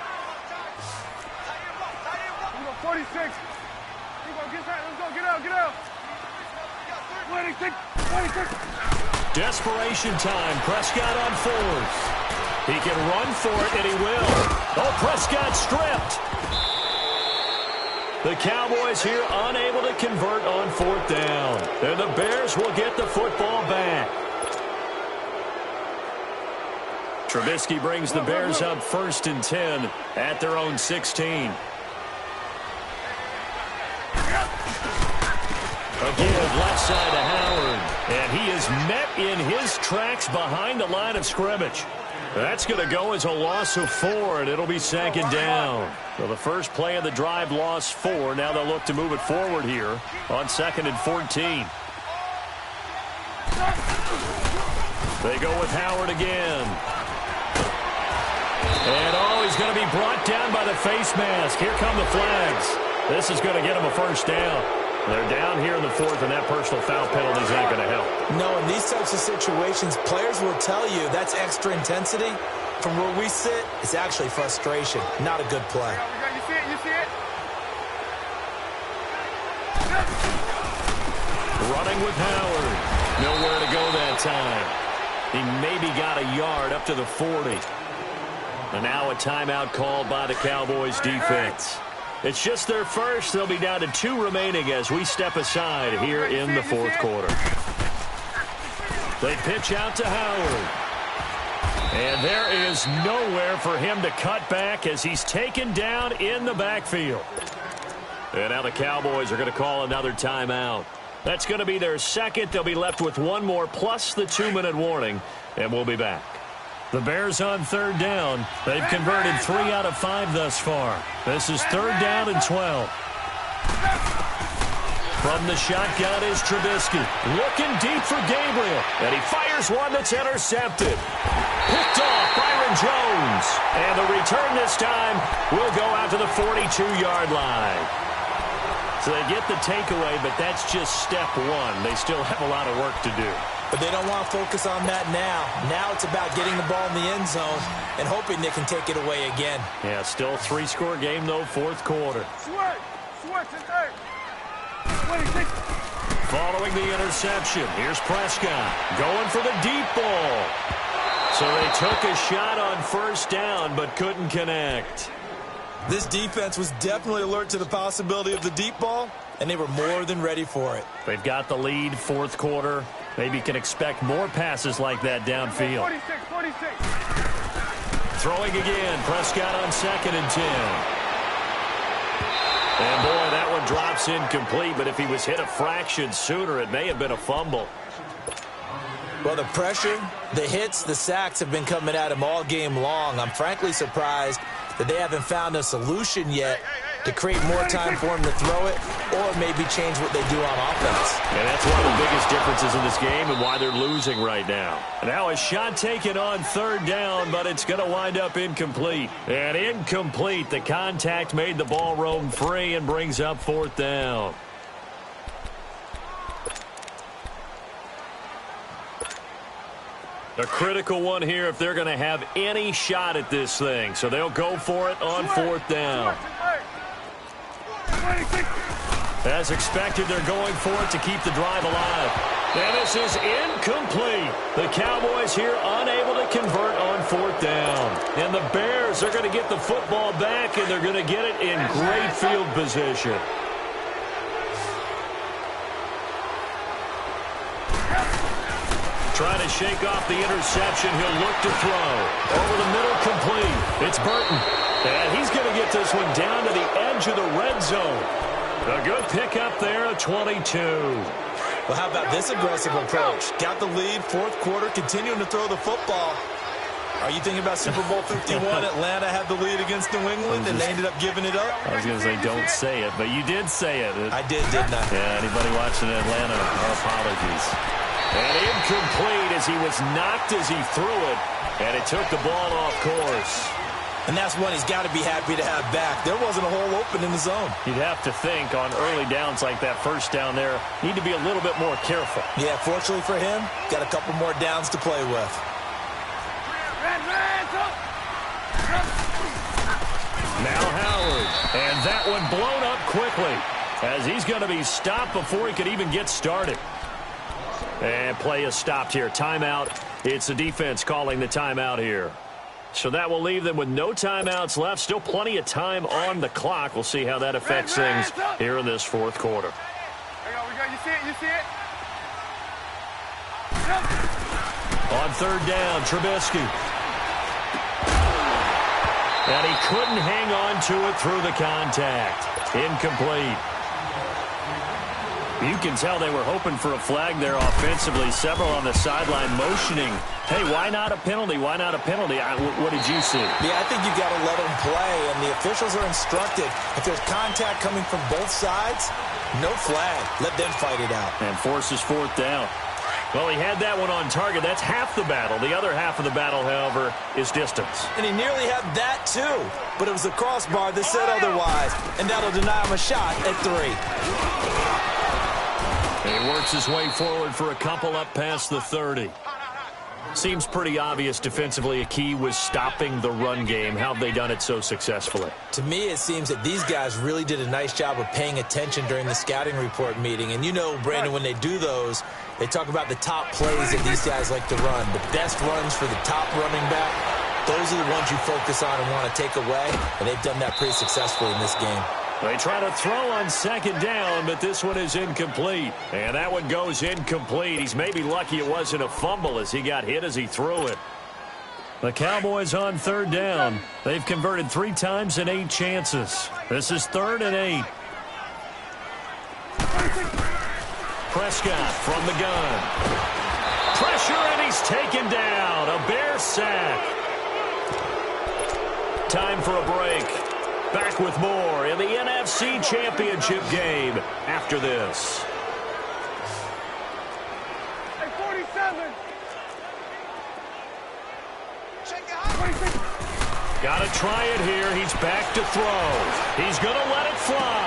46. Let's go, get out. 26. Desperation time. Prescott on fourth. He can run for it, and he will. Oh, Prescott stripped. The Cowboys here unable to convert on fourth down. And the Bears will get the football back. Trubisky brings the Bears up 1st and 10 at their own 16. Again, left side to Howard. And he is met in his tracks behind the line of scrimmage. That's going to go as a loss of 4, and it'll be 2nd down. So the first play of the drive lost 4. Now they'll look to move it forward here on 2nd and 14. They go with Howard again. And, he's going to be brought down by the face mask. Here come the flags. This is going to get him a first down. They're down here in the 4th, and that personal foul penalty is not going to help. No, in these types of situations, players will tell you that's extra intensity. From where we sit, it's actually frustration. Not a good play. You see it? Running with Howard. Nowhere to go that time. He maybe got a yard up to the 40. And now a timeout called by the Cowboys defense. It's just their first. They'll be down to 2 remaining as we step aside here in the 4th quarter. They pitch out to Howard. And there is nowhere for him to cut back as he's taken down in the backfield. And now the Cowboys are going to call another timeout. That's going to be their second. They'll be left with 1 more plus the 2-minute warning, and we'll be back. The Bears on 3rd down. They've converted 3 out of 5 thus far. This is 3rd down and 12. From the shotgun is Trubisky. Looking deep for Gabriel. And he fires one that's intercepted. Picked off Byron Jones. And the return this time will go out to the 42-yard line. So they get the takeaway, but that's just step 1. They still have a lot of work to do. But they don't want to focus on that now. Now it's about getting the ball in the end zone and hoping they can take it away again. Yeah, still a 3-score game, though, 4th quarter. Switch in there. 26. Following the interception, here's Prescott going for the deep ball. So they took a shot on 1st down but couldn't connect. This defense was definitely alert to the possibility of the deep ball, and they were more than ready for it. They've got the lead, 4th quarter. Maybe can expect more passes like that downfield. 46. Throwing again, Prescott on 2nd and 10. And boy, that one drops incomplete, but if he was hit a fraction sooner, it may have been a fumble. Well, the pressure, the hits, the sacks have been coming at him all game long. I'm frankly surprised that they haven't found a solution yet to create more time for him to throw it or maybe change what they do on offense. And that's one of the biggest differences in this game and why they're losing right now. Now a shot taken on 3rd down, but it's going to wind up incomplete. And incomplete. The contact made the ball roam free and brings up 4th down. A critical one here if they're going to have any shot at this thing. So they'll go for it on 4th down. As expected, they're going for it to keep the drive alive. And this is incomplete. The Cowboys here unable to convert on 4th down. And the Bears are going to get the football back, and they're going to get it in great field position. Trying to shake off the interception. He'll look to throw. Over the middle, complete. It's Burton. And he's going to get this one down to the edge of the red zone. A good pickup there at 22. Well, how about this aggressive approach? Got the lead, 4th quarter, continuing to throw the football. Are you thinking about Super Bowl 51? Atlanta had the lead against New England, and they ended up giving it up? I was going to say, don't say it, but you did say it. I did, didn't I? Yeah, anybody watching Atlanta, our apologies. And incomplete as he was knocked as he threw it, and it took the ball off course. And that's one he's got to be happy to have back. There wasn't a hole open in the zone. You'd have to think on early downs like that first down there, need to be a little bit more careful. Yeah, fortunately for him, got a couple more downs to play with. Now Howard, and that one blown up quickly as he's going to be stopped before he could even get started. And play is stopped here. Timeout. It's the defense calling the timeout here. So that will leave them with no timeouts left. Still plenty of time on the clock. We'll see how that affects things here in this fourth quarter. You see it? You see it? On third down, Trubisky. And he couldn't hang on to it through the contact. Incomplete. You can tell they were hoping for a flag there offensively. Several on the sideline motioning. Hey, why not a penalty? Why not a penalty? What did you see? Yeah, I think you got to let them play, and the officials are instructed. If there's contact coming from both sides, no flag. Let them fight it out. And forces fourth down. Well, he had that one on target. That's half the battle. The other half of the battle, however, is distance. And he nearly had that, too. But it was the crossbar that said otherwise, and that'll deny him a shot at 3. And he works his way forward for a couple up past the 30. Seems pretty obvious defensively a key was stopping the run game. How have they done it so successfully? To me, it seems that these guys really did a nice job of paying attention during the scouting report meeting. And you know, Brandon, when they do those, they talk about the top plays that these guys like to run. The best runs for the top running back, those are the ones you focus on and want to take away. And they've done that pretty successfully in this game. They try to throw on second down, but this one is incomplete. And that one goes incomplete. He's maybe lucky it wasn't a fumble as he got hit as he threw it. The Cowboys on third down. They've converted 3 times in 8 chances. This is 3rd and 8. Prescott from the gun. Pressure, and he's taken down. A Bear sack. Time for a break. Back with more in the NFC Championship game after this. Hey, 47. Got to try it here. He's back to throw. He's going to let it fly.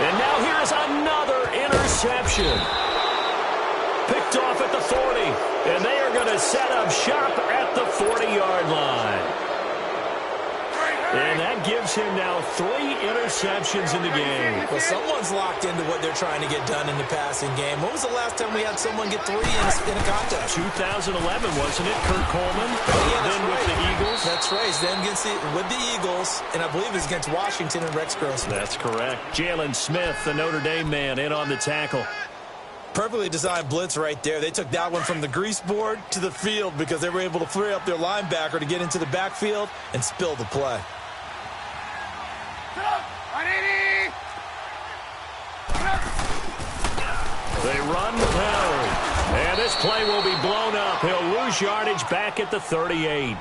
And now here's another interception. Picked off at the 40. And they are going to set up shop at the 40-yard line. And that gives him now 3 interceptions in the game. Well, someone's locked into what they're trying to get done in the passing game. When was the last time we had someone get 3 in a contest? 2011, wasn't it? Kurt Coleman. Then with the Eagles. That's right. Then with the Eagles, and I believe it's against Washington and Rex Grossman. That's correct. Jalen Smith, the Notre Dame man, in on the tackle. Perfectly designed blitz right there. They took that one from the grease board to the field because they were able to free up their linebacker to get into the backfield and spill the play. They run with Howard. And this play will be blown up. He'll lose yardage back at the 38.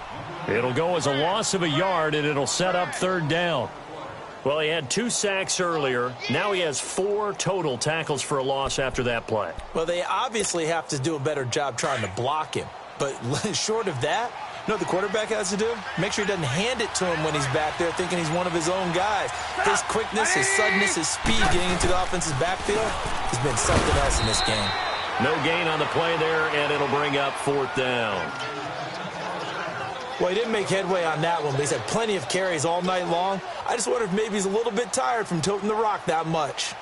It'll go as a loss of a yard, and it'll set up 3rd down. Well, he had 2 sacks earlier. Now he has 4 total tackles for a loss after that play. Well, they obviously have to do a better job trying to block him. But short of that, you know what the quarterback has to do? Make sure he doesn't hand it to him when he's back there thinking he's one of his own guys. His quickness, his suddenness, his speed getting into the offense's backfield has been something else in this game. No gain on the play there, and it'll bring up 4th down. Well, he didn't make headway on that one, but he's had plenty of carries all night long. I just wonder if maybe he's a little bit tired from toting the rock that much.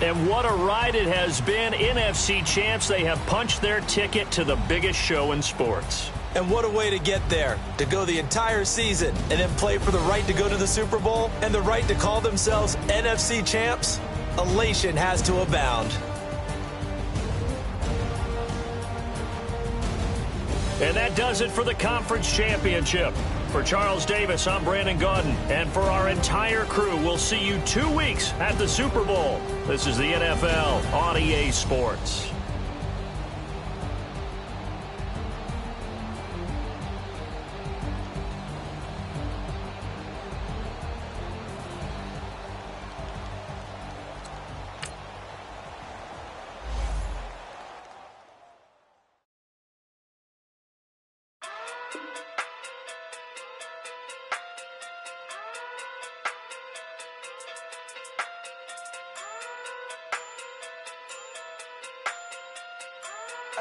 And what a ride it has been. NFC champs, they have punched their ticket to the biggest show in sports. And what a way to get there, to go the entire season and then play for the right to go to the Super Bowl and the right to call themselves NFC champs. Elation has to abound. And that does it for the conference championship. For Charles Davis, I'm Brandon Gaudin. And for our entire crew, we'll see you 2 weeks at the Super Bowl. This is the NFL on EA Sports.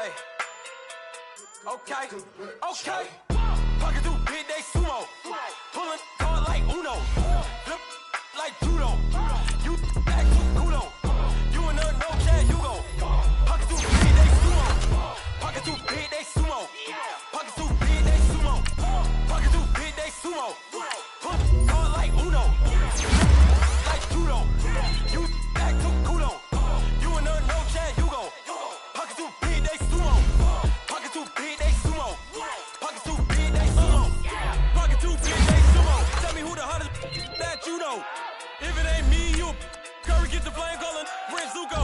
Hey. Okay. Pocket through big day sumo. Pulling card like Uno. Flip like judo. You act too kudo. You in a no cash, you go. Pocket through big day sumo. Pocket through big day sumo. Pocket through big day sumo. Pocket through big day sumo. Pull card like Uno. Like judo. You act too kudo. You in a no cash, you go. Pocket through big day sumo. Pocket through big day sumo. Pocket through big day sumo. Pocket through big day sumo. Tell me who the hottest that you know. If it ain't me, you Curry get the flame calling Prince Zuko.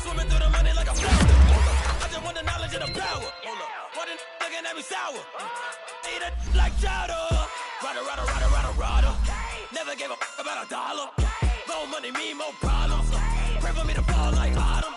Swimming through the money like a flounder. I just want the knowledge and the power. Why the looking at me sour? Eat it like chowder. Rada. Never gave a about $1. More money mean more problems. Pray for me to fall like autumn.